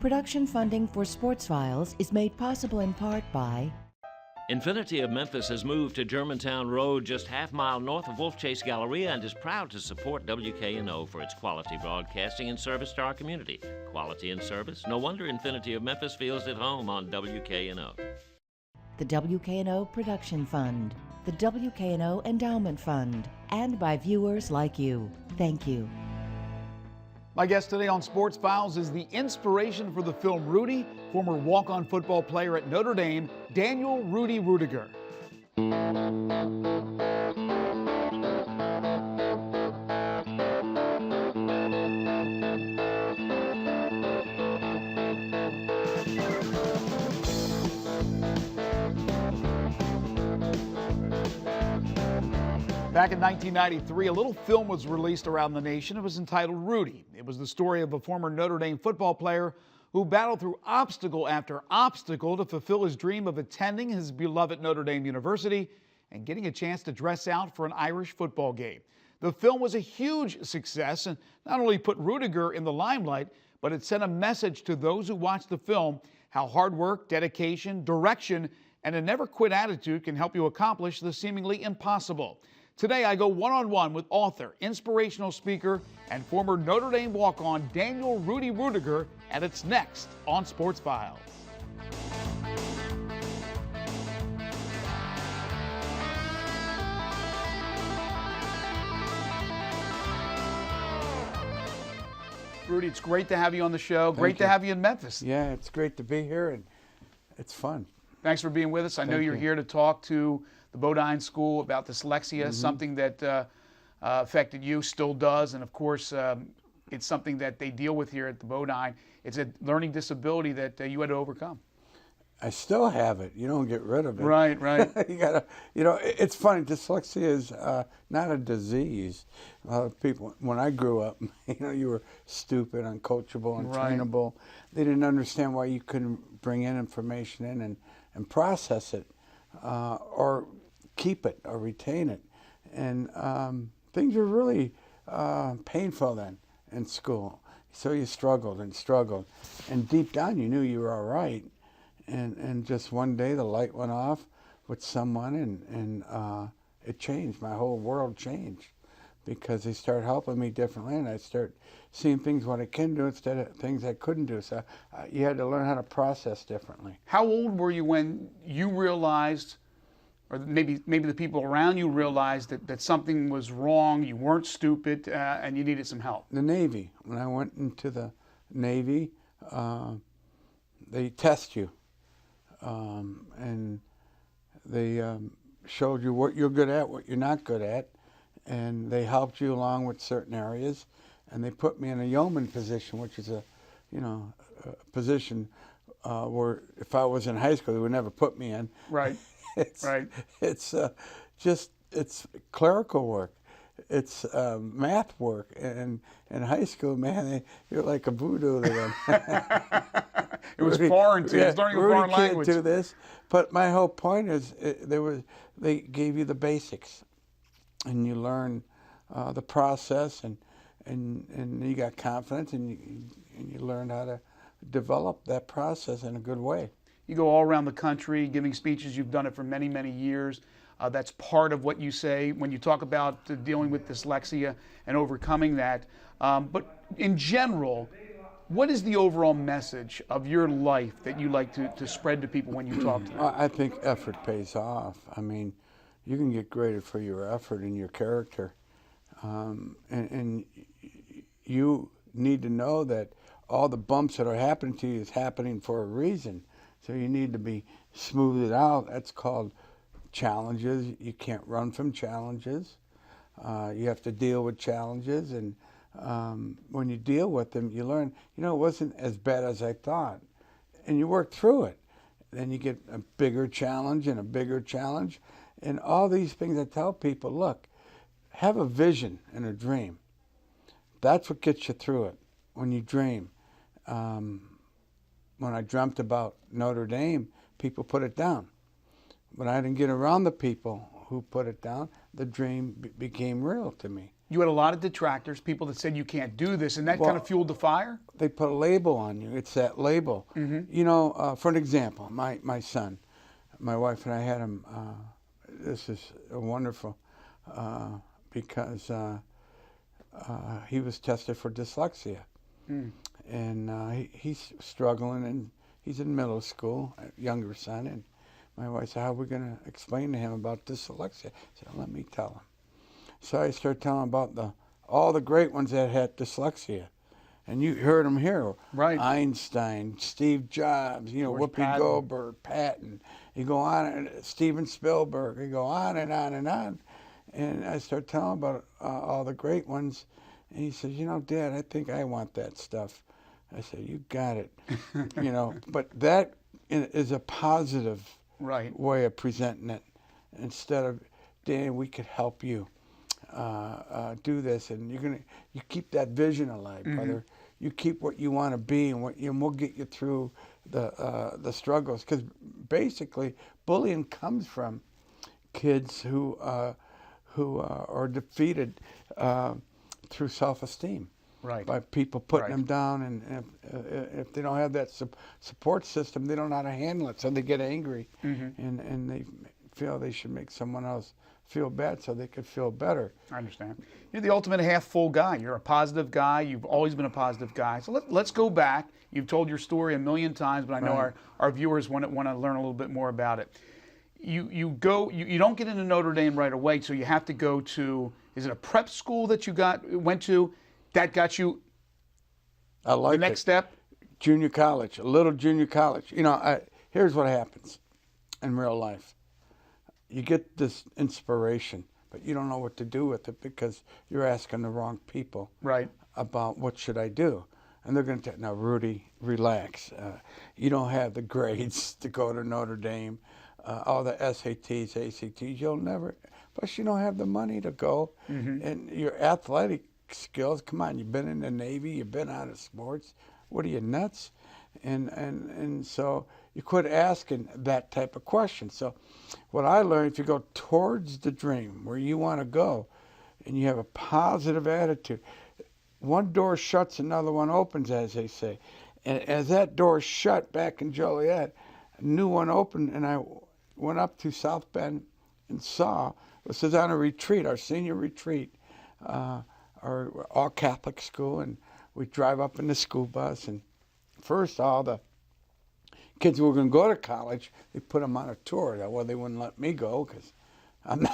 Production funding for Sports Files is made possible in part by Infinity of Memphis has moved to Germantown Road, just half-mile north of Wolf Chase Galleria, and is proud to support WKNO for its quality broadcasting and service to our community. Quality and service? No wonder Infinity of Memphis feels at home on WKNO. the WKNO Production Fund, the WKNO Endowment Fund, and by viewers like you. Thank you. My guest today on Sports Files is the inspiration for the film Rudy, former walk-on football player at Notre Dame, Daniel Rudy Ruettiger. Back in 1993, a little film was released around the nation. It was entitled Rudy. It was the story of a former Notre Dame football player who battled through obstacle after obstacle to fulfill his dream of attending his beloved Notre Dame University and getting a chance to dress out for an Irish football game. The film was a huge success and not only put Ruettiger in the limelight, but it sent a message to those who watched the film how hard work, dedication, direction, and a never quit attitude can help you accomplish the seemingly impossible. Today, I go one-on-one with author, inspirational speaker, and former Notre Dame walk-on Daniel Rudy Ruettiger, and it's next on Sports Files. Rudy, it's great to have you on the show. Great to have you in Memphis. Yeah, it's great to be here, and it's fun. Thanks for being with us. I know you're here to talk to the Bodine School about dyslexia, something that affected you, still does, and of course, it's something that they deal with here at the Bodine. It's a learning disability that you had to overcome. I still have it. You don't get rid of it. Right. You gotta, it's funny. Dyslexia is not a disease. A lot of people, when I grew up, you were stupid, uncoachable, untrainable. They didn't understand why you couldn't bring in information in and process it, or keep it or retain it. And things were really painful then in school. So you struggled and struggled. And deep down you knew you were all right. And just one day the light went off with someone and it changed. My whole world changed because they started helping me differently, and I started seeing things what I can do instead of things I couldn't do. So you had to learn how to process differently. How old were you when you realized, or maybe the people around you realized that something was wrong, you weren't stupid, and you needed some help? The Navy. When I went into the Navy, they test you, and they showed you what you're good at, what you're not good at, and they helped you along with certain areas, and they put me in a yeoman position, which is a position where if I was in high school, they would never put me in. Right. It's it's clerical work. It's math work. And in high school, man, you're like a voodoo to them. It was foreign to you. It was learning a foreign language. Can't do this. But my whole point is they gave you the basics, and you learn the process, and you got confidence, and you learn how to develop that process in a good way. You go all around the country giving speeches. You've done it for many, many years. That's part of what you say when you talk about dealing with dyslexia and overcoming that. But in general, what is the overall message of your life that you like to spread to people when you talk to them? I think effort pays off. I mean, you can get graded for your effort and your character. And you need to know that all the bumps that are happening to you is happening for a reason. So you need to be smoothed out. That's called challenges. You can't run from challenges. You have to deal with challenges, and when you deal with them, you learn, it wasn't as bad as I thought, and you work through it. Then you get a bigger challenge and a bigger challenge, and all these things I tell people, look, have a vision and a dream. That's what gets you through it, when you dream. When I dreamt about Notre Dame, people put it down. When I didn't get around the people who put it down, the dream became real to me. You had a lot of detractors, people that said you can't do this, and that kind of fueled the fire? They put a label on you. It's that label. You know, for an example, my son, my wife and I had him, this is wonderful, because he was tested for dyslexia. And he's struggling, and he's in middle school, younger son, and my wife said, how are we going to explain to him about dyslexia? I said, let me tell him. So I started telling him about all the great ones that had dyslexia. And you heard them here. Right. Einstein, Steve Jobs, you know, George Whoopi Patton. Goldberg, Patton. You go on, and Steven Spielberg. You go on and on and on. And I started telling him about all the great ones. And he says, you know, Dad, I think I want that stuff. I said, you got it. You know, but that is a positive way of presenting it. Instead of, Dan, we could help you do this, and you keep that vision alive, brother. You keep what you want to be, and we'll get you through the struggles. Because basically, bullying comes from kids who are defeated through self-esteem. Right. By people putting them down, and if they don't have that support system, they don't know how to handle it, so they get angry, and they feel they should make someone else feel bad so they could feel better. I understand. You're the ultimate half-full guy. You're a positive guy. You've always been a positive guy. So let's go back. You've told your story a million times, but I know our viewers want to learn a little bit more about it. You don't get into Notre Dame right away, so you have to go to, is it a prep school that you went to? That got you the next step? Junior college, a little junior college. You know, here's what happens in real life. You get this inspiration, but you don't know what to do with it because you're asking the wrong people about what should I do. And they're going to tell, now, Rudy, relax. You don't have the grades to go to Notre Dame. All the SATs, ACTs, you'll never, plus you don't have the money to go. And your athletic skills, come on, you've been in the Navy, you've been out of sports. What are you, nuts? And so you quit asking that type of question. So what I learned, if you go towards the dream where you want to go and you have a positive attitude, one door shuts, another one opens, as they say. And as that door shut back in Joliet, a new one opened, and I went up to South Bend and saw, this is on a retreat, our senior retreat, our all-Catholic school, and we drive up in the school bus, and first all the kids who were going to go to college, they put them on a tour. Well, they wouldn't let me go because I'm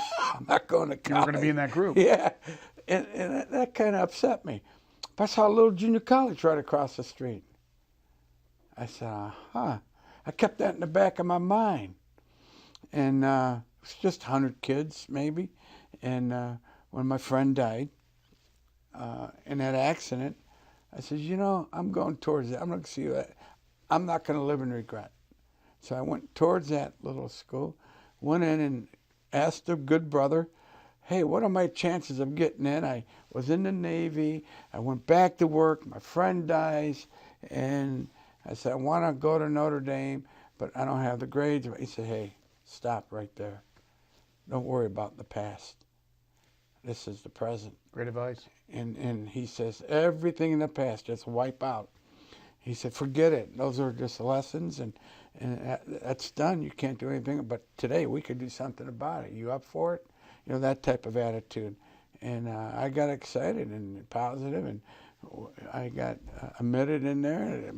not going to college. You were going to be in that group. Yeah, and that kind of upset me. But I saw a little junior college right across the street. I said, I kept that in the back of my mind. And it was just 100 kids, maybe. And when my friend died in that accident, I said, you know, I'm going towards that. I'm going to see that. I'm not going to live in regret. So I went towards that little school, went in and asked a good brother, hey, what are my chances of getting in? I was in the Navy. I went back to work. My friend dies. And I said, I want to go to Notre Dame, but I don't have the grades. He said, hey, stop right there. Don't worry about the past. This is the present. Great advice. And he says, everything in the past, just wipe out. He said, forget it. Those are just lessons, and that's done. You can't do anything. But today, we could do something about it. You up for it? You know, that type of attitude. And I got excited and positive, and I got admitted in there.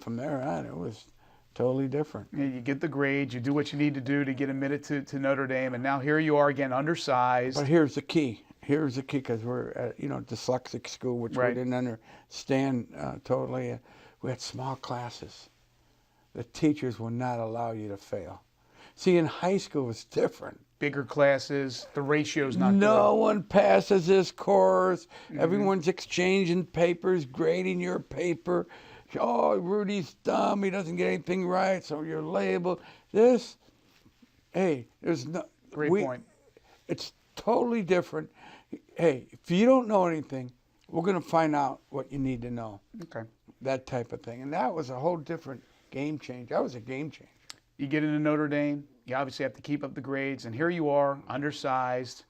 From there on, it was totally different. Yeah, you get the grades, you do what you need to do to get admitted to Notre Dame, and now here you are again, undersized. But here's the key. Here's the key, because we're at, dyslexic school, which we didn't understand totally. We had small classes. The teachers will not allow you to fail. See, in high school, it's different. Bigger classes, the ratio's not good. No one passes this course. Everyone's exchanging papers, grading your paper. Oh, Rudy's dumb. He doesn't get anything right, so you're labeled. There's no... Great point. It's totally different. Hey, if you don't know anything, we're going to find out what you need to know. Okay. That type of thing. And that was a whole different game changer. That was a game changer. You get into Notre Dame, you obviously have to keep up the grades, and here you are, undersized,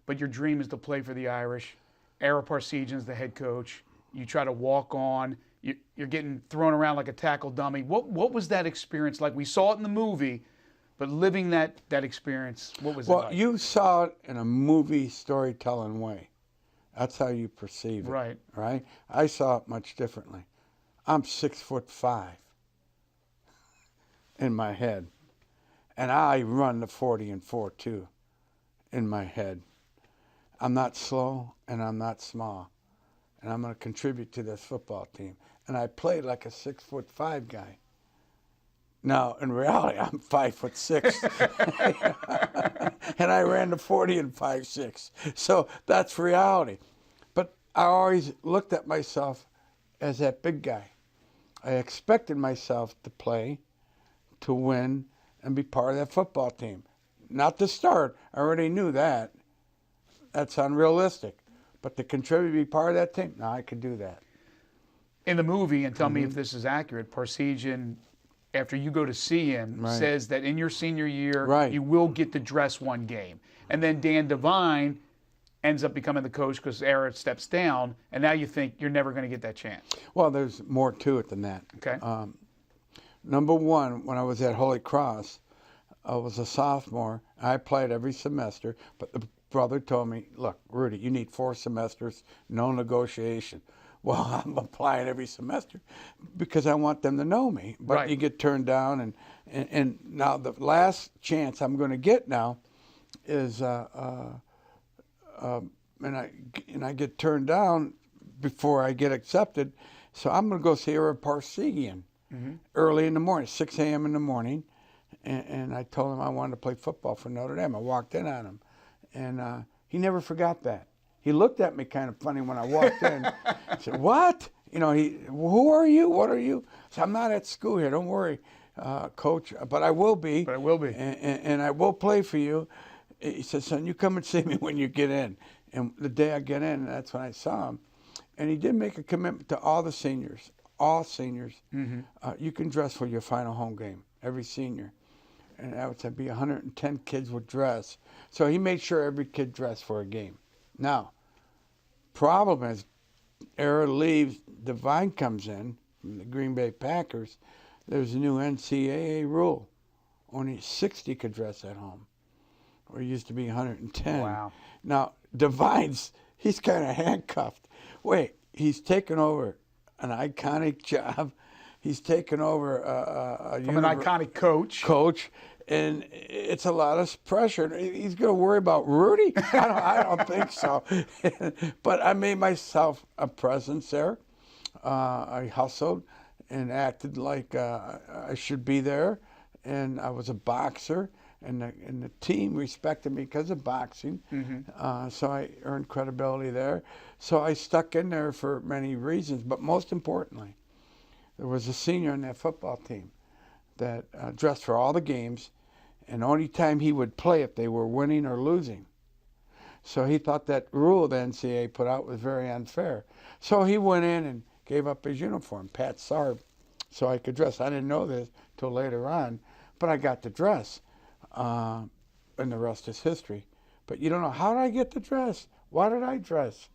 but your dream is to play for the Irish. Ara Parsegian's the head coach. You try to walk on. You're getting thrown around like a tackle dummy. What was that experience like? We saw it in the movie, but living that experience, what was it like? Well, you saw it in a movie storytelling way. That's how you perceive it. Right. Right? I saw it much differently. I'm 6'5" in my head. And I run the 40 and 4 too in my head. I'm not slow and I'm not small. And I'm going to contribute to this football team. And I played like a 6'5" guy. Now, in reality, I'm 5'6", and I ran the 40 and 5'6". So that's reality. But I always looked at myself as that big guy. I expected myself to play, to win, and be part of that football team. Not to start. I already knew that. That's unrealistic. But to contribute, be part of that team, no, I could do that. In the movie, and tell me if this is accurate, Parsegian, after you go to see him, says that in your senior year, you will get to dress one game. And then Dan Devine ends up becoming the coach because Ara steps down, and now you think you're never going to get that chance. Well, there's more to it than that. Okay. Number one, when I was at Holy Cross, I was a sophomore. I played every semester, but the brother told me, look, Rudy, you need 4 semesters, no negotiation. Well, I'm applying every semester because I want them to know me. But you get turned down, and now the last chance I'm going to get now is, and I get turned down before I get accepted. So I'm going to go see Ara Parsegian early in the morning, 6 a.m. in the morning, and I told him I wanted to play football for Notre Dame. I walked in on him, and he never forgot that. He looked at me kind of funny when I walked in. He said, what? You know, who are you? What are you? I said, I'm not at school here. Don't worry, Coach, but I will be. But I will be. And I will play for you. He said, son, you come and see me when you get in. And the day I get in, that's when I saw him. And he did make a commitment to all the seniors, all seniors. You can dress for your final home game, every senior. And that would be 110 kids would dress. So he made sure every kid dressed for a game. Now, problem is, Ara leaves, Devine comes in from the Green Bay Packers. There's a new NCAA rule. Only 60 could dress at home, or it used to be 110. Wow. Now, he's kind of handcuffed. Wait, he's taken over an iconic job. He's taken over from an iconic coach. And it's a lot of pressure. He's going to worry about Rudy? I don't think so. But I made myself a presence there. I hustled and acted like I should be there. And I was a boxer. And the team respected me because of boxing. So I earned credibility there. So I stuck in there for many reasons. But most importantly, there was a senior on that football team that dressed for all the games, and the only time he would play if they were winning or losing. So he thought that rule the NCAA put out was very unfair. So he went in and gave up his uniform, Pat Sarb, so I could dress. I didn't know this till later on, but I got to dress, and the rest is history. But you don't know, how did I get to dress? Why did I dress?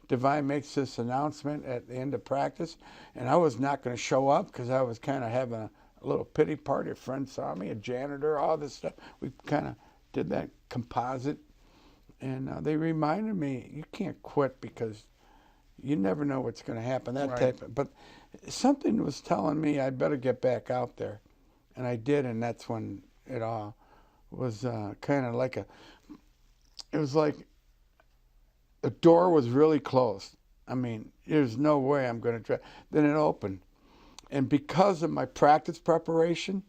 Devine makes this announcement at the end of practice, and I was not going to show up because I was kind of having a little pity party. A friend saw me, a janitor, all this stuff. We kind of did that composite, and they reminded me, you can't quit because you never know what's going to happen. But something was telling me I better get back out there, and I did, and that's when it all was kind of like it was like the door was really closed. I mean, there's no way I'm going to try. Then it opened. And because of my practice preparation,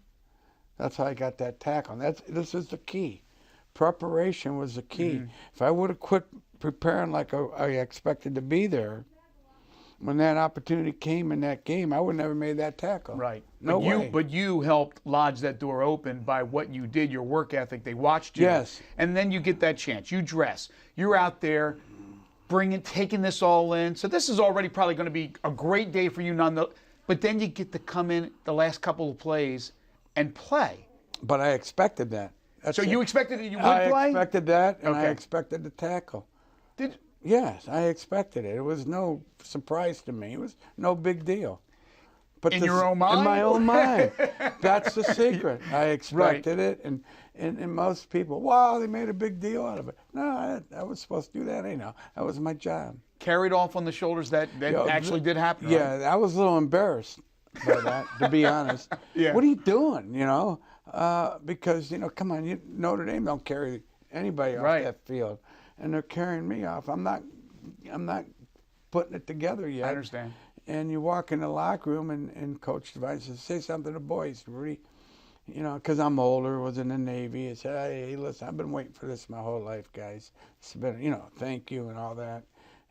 that's how I got that tackle. This is the key. Preparation was the key. If I would have quit preparing like I expected to be there, when that opportunity came in that game, I would never made that tackle. Right. No way. But you helped lodge that door open by what you did, your work ethic. They watched you. Yes. And then you get that chance. You dress. You're out there taking this all in. So this is already probably going to be a great day for you nonetheless. But then you get to come in the last couple of plays and play. But I expected that. So you expected that you would play? I play? expected that, and I expected the tackle. Yes, I expected it. It was no surprise to me. It was no big deal. But In your own mind? In my own mind. That's the secret. I expected it, and most people, wow, they made a big deal out of it. No, I was supposed to do that anyhow. That was my job. Carried off on the shoulders that actually did happen, right? Yeah, I was a little embarrassed by that, to be honest. Yeah. What are you doing, you know? Because, you know, come on, Notre Dame don't carry anybody off Right. that field. And they're carrying me off. I'm not putting it together yet. I understand. And you walk in the locker room, and Coach Devine says, say something to the boys, Rudy. You know, because I'm older, was in the Navy. He said, hey, listen, I've been waiting for this my whole life, guys. It's been, you know, thank you and all that.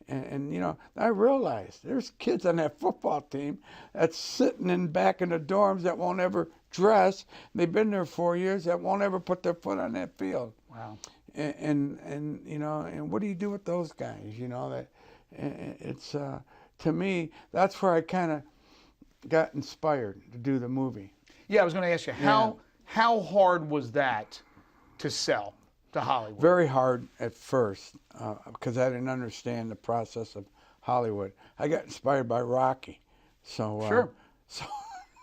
And you know, I realized there's kids on that football team that's sitting back in the dorms that won't ever dress. They've been there 4 years that won't ever put their foot on that field. Wow. And you know, and what do you do with those guys? You know, that it's to me, that's where I kind of got inspired to do the movie. Yeah, I was going to ask you, how hard was that to sell to Hollywood? Very hard at first because I didn't understand the process of Hollywood. I got inspired by Rocky, so Sure. So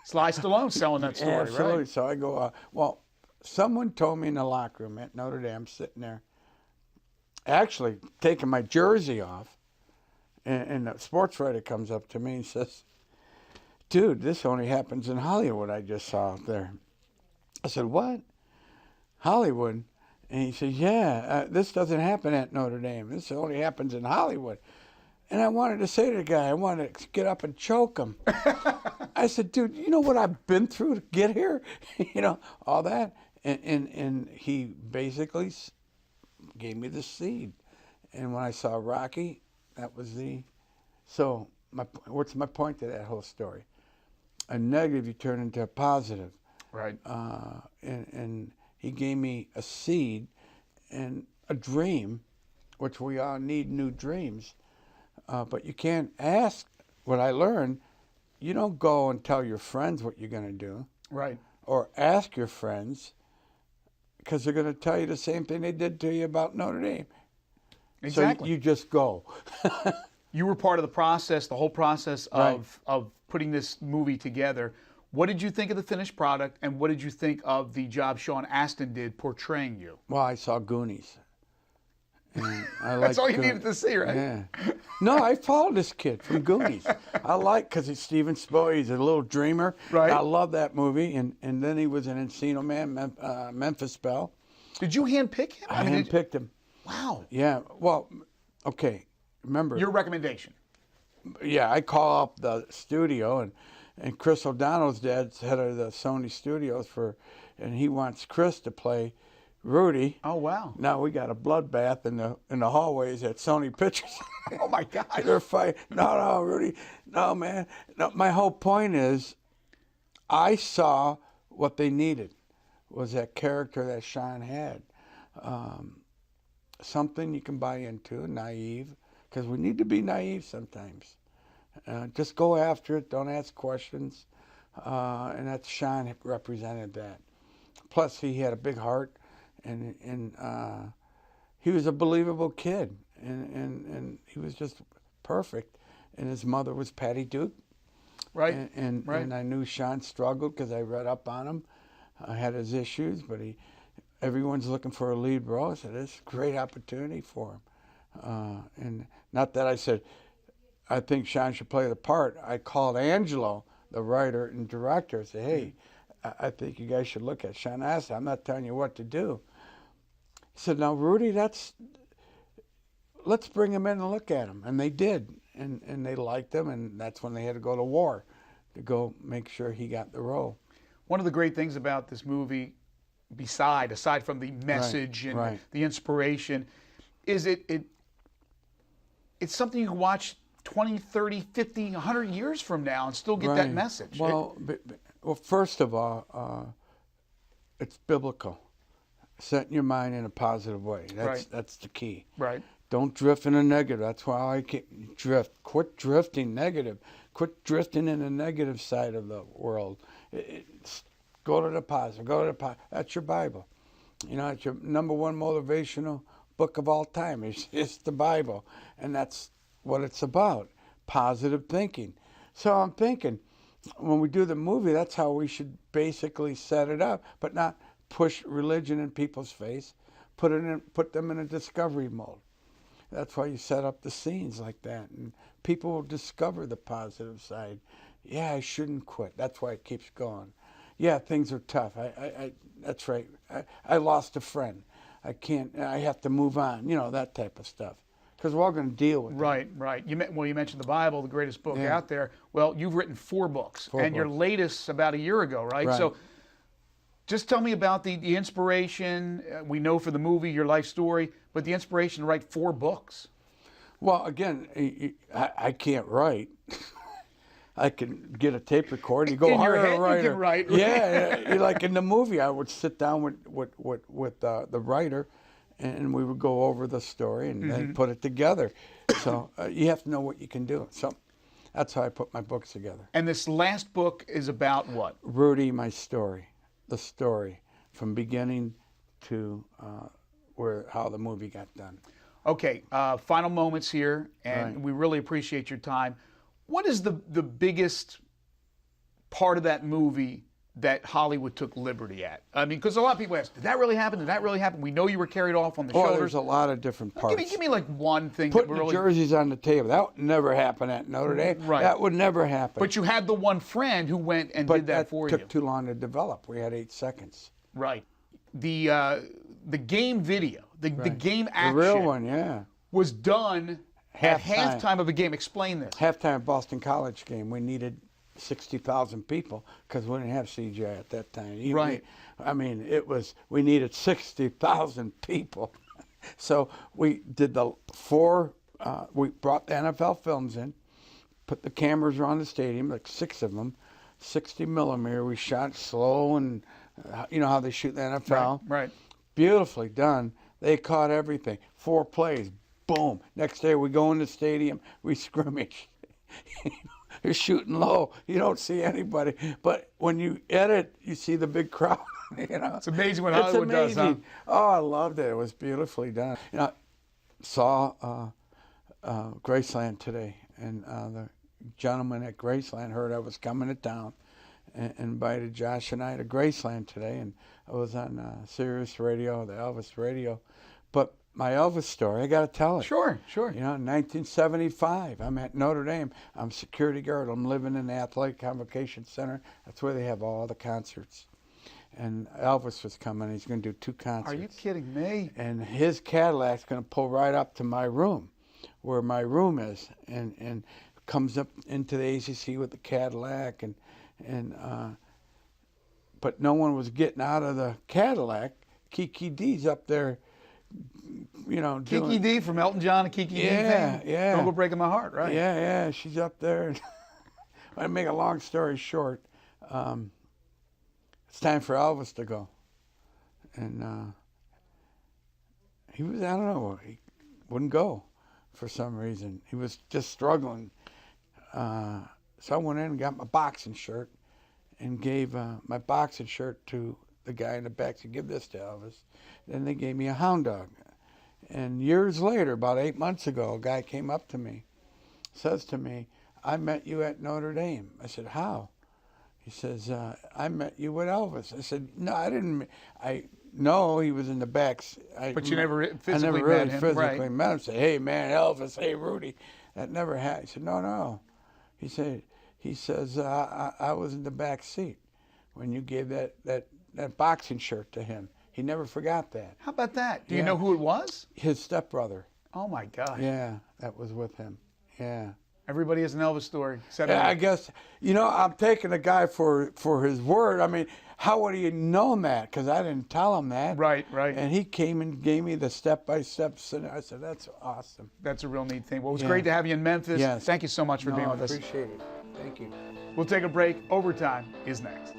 Sly Stallone selling that story, absolutely. right? So I go, well, someone told me in the locker room at Notre Dame, sitting there, actually taking my jersey off, and the sports writer comes up to me and says, dude, this only happens in Hollywood. I just saw out there. I said, what? Hollywood? And he said, yeah, this doesn't happen at Notre Dame. This only happens in Hollywood. And I wanted to say to the guy, I wanted to get up and choke him. I said, dude, you know what I've been through to get here? You know, all that. And he basically gave me the seed. And when I saw Rocky, that was the... So what's my point to that whole story? A negative you turn into a positive. Right. And he gave me a seed and a dream, which we all need new dreams. But you can't ask. What I learned, you don't go and tell your friends what you're going to do. Right. Or ask your friends, because they're going to tell you the same thing they did to you about Notre Dame. Exactly. So you just go. You were part of the process, the whole process of putting this movie together. What did you think of the finished product, and what did you think of the job Sean Astin did portraying you? Well, I saw Goonies. And I That's all you Goonies. needed to see, right? Yeah. No, I followed this kid from Goonies. I like, because he's Steven Spielberg. He's a little dreamer. Right. I love that movie. And then he was in Encino Man, Memphis Belle. Did you handpick him? I handpicked him. Wow. Yeah. Well, okay. Remember. Your recommendation. Yeah, I call up the studio, and Chris O'Donnell's dad's head of the Sony Studios and he wants Chris to play Rudy. Oh, wow. Now we got a bloodbath in the hallways at Sony Pictures. Oh, my God. They're fighting. No, Rudy. No, man. No, my whole point is, I saw what they needed was that character that Sean had. Something you can buy into, naive, because we need to be naive sometimes. Just go after it. Don't ask questions. And that's Sean represented that. Plus, he had a big heart, and he was a believable kid, and he was just perfect. And his mother was Patty Duke. Right. And I knew Sean struggled because I read up on him. I had his issues, but everyone's looking for a lead role. I said, it's a great opportunity for him. And not that I said, I think Sean should play the part. I called Angelo, the writer and director, and said, hey, I think you guys should look at Sean Astin. I'm not telling you what to do. He said, now, Rudy, let's bring him in and look at him. And they did. And they liked him, and that's when they had to go to war to go make sure he got the role. One of the great things about this movie, aside from the message and the inspiration, is it's something you can watch 20, 30, 50, 100 years from now and still get that message. Well, first of all, it's biblical. Setting your mind in a positive way. That's the key. Right. Don't drift in a negative. That's why I can't drift. Quit drifting negative. Quit drifting in the negative side of the world. Go to the positive. Go to the positive. That's your Bible. You know, it's your number one motivational book of all time. It's the Bible, and that's what it's about, positive thinking. So I'm thinking, when we do the movie, that's how we should basically set it up, but not push religion in people's face, put them in a discovery mode. That's why you set up the scenes like that, and people will discover the positive side. Yeah, I shouldn't quit. That's why it keeps going. Yeah, things are tough. That's right. I lost a friend. I have to move on. You know, that type of stuff. Because we're all going to deal with it. Right. You mentioned the Bible, the greatest book out there. Well, you've written 4 books, and your latest about a year ago, right? So just tell me about the inspiration. We know for the movie, your life story, but the inspiration to write 4 books. Well, again, I can't write. I can get a tape recorder. You go in your hire head, a writer. you can write. Yeah, like in the movie, I would sit down with the writer, and we would go over the story and then put it together. So you have to know what you can do. So that's how I put my books together. And this last book is about what? Rudy, my story, the story from beginning to how the movie got done. Okay, final moments here, and we really appreciate your time. What is the biggest part of that movie that Hollywood took liberty at? I mean, because a lot of people ask, did that really happen? Did that really happen? We know you were carried off on the shoulders. There's a lot of different parts. Give me like one thing. Putting that really... the jerseys on the table. That would never happen at Notre Dame. Right. That would never happen. But you had the one friend who went and did that for you. But that took too long to develop. We had 8 seconds. Right. The game video, the game action. The real one, yeah. Was done at halftime of a game. Explain this. Halftime Boston College game. We needed 60,000 people because we didn't have CGI at that time. Right. We needed 60,000 people. So we did the 4, we brought the NFL films in, put the cameras around the stadium, like 6 of them, 60 millimeter. We shot slow, and you know how they shoot the NFL. Right. Beautifully done. They caught everything. 4 plays. Boom. Next day we go in the stadium, we scrimmage. You're shooting low. You don't see anybody. But when you edit, you see the big crowd. You know, it's amazing what Hollywood does, huh? Oh, I loved it. It was beautifully done. You know, saw Graceland today, and the gentleman at Graceland heard I was coming to town and invited Josh and I to Graceland today, and I was on Sirius Radio, the Elvis Radio. But my Elvis story, I got to tell it. Sure. You know, in 1975, I'm at Notre Dame. I'm security guard. I'm living in the Athletic Convocation Center. That's where they have all the concerts. And Elvis was coming. He's going to do 2 concerts. Are you kidding me? And his Cadillac's going to pull right up to my room, where my room is, and comes up into the ACC with the Cadillac, but no one was getting out of the Cadillac. Kiki D's up there. You know, Kiki D from Elton John and Kiki D fame. Yeah. Don't Go Breaking My Heart, right? Yeah. She's up there. To make a long story short, it's time for Elvis to go. And he was, I don't know, he wouldn't go for some reason. He was just struggling. So I went in and got my boxing shirt and gave my boxing shirt to the guy in the back, to give this to Elvis. Then they gave me a hound dog. And years later, about 8 months ago, a guy came up to me, says to me, I met you at Notre Dame. I said, how? He says, I met you with Elvis. I said, no, I didn't. No, he was in the back. But you never physically met him. I never really met physically met him. Say, hey, man, Elvis, hey, Rudy. That never happened. He said, no. He says, I was in the back seat when you gave that boxing shirt to him. He never forgot that. How about that? Do you know who it was? His stepbrother. Oh, my gosh. Yeah, that was with him. Yeah. Everybody has an Elvis story. Yeah, I guess, you know, I'm taking a guy for his word. I mean, how would he have known that? Because I didn't tell him that. Right. And he came and gave me the step-by-step. I said, that's awesome. That's a real neat thing. Well, it was great to have you in Memphis. Yes. Thank you so much for being with us. I appreciate it. Thank you. We'll take a break. Overtime is next.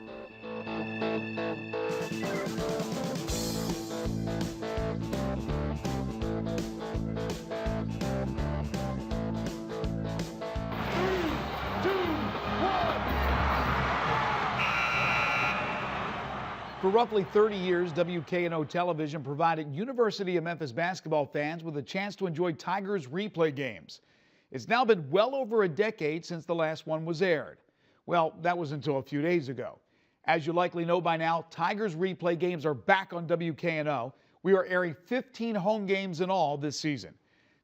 For roughly 30 years, WKNO Television provided University of Memphis basketball fans with a chance to enjoy Tigers replay games. It's now been well over a decade since the last one was aired. Well, that was until a few days ago. As you likely know by now, Tigers replay games are back on WKNO. We are airing 15 home games in all this season.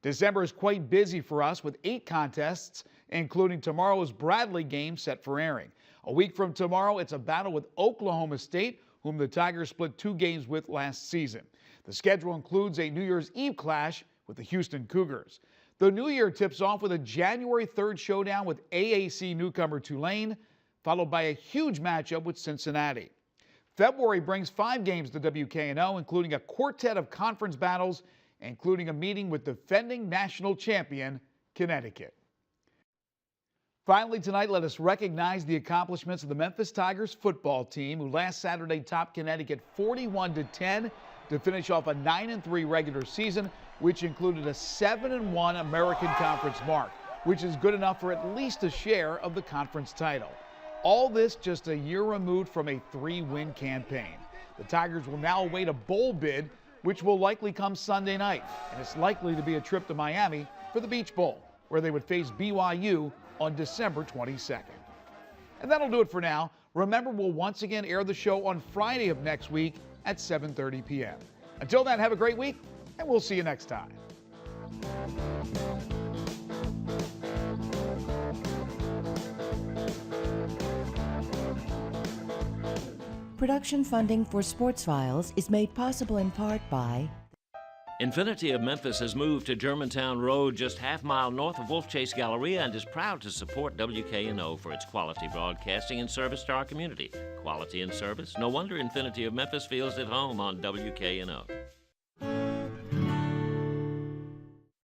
December is quite busy for us with 8 contests, including tomorrow's Bradley game set for airing. A week from tomorrow, it's a battle with Oklahoma State, whom the Tigers split 2 games with last season. The schedule includes a New Year's Eve clash with the Houston Cougars. The new year tips off with a January 3rd showdown with AAC newcomer Tulane, followed by a huge matchup with Cincinnati. February brings 5 games to WKNO, including a quartet of conference battles, including a meeting with defending national champion Connecticut. Finally tonight, let us recognize the accomplishments of the Memphis Tigers football team, who last Saturday topped Connecticut 41-10 to finish off a 9-3 regular season, which included a 7-1 American Conference mark, which is good enough for at least a share of the conference title. All this just a year removed from a 3-win campaign. The Tigers will now await a bowl bid, which will likely come Sunday night, and it's likely to be a trip to Miami for the Beach Bowl, where they would face BYU on December 22nd. And that'll do it for now. Remember, we'll once again air the show on Friday of next week at 7:30 p.m. Until then, have a great week, and we'll see you next time. Production funding for Sports Files is made possible in part by Infinity of Memphis has moved to Germantown Road, just half-mile north of Wolf Chase Galleria, and is proud to support WKNO for its quality broadcasting and service to our community. Quality and service? No wonder Infinity of Memphis feels at home on WKNO.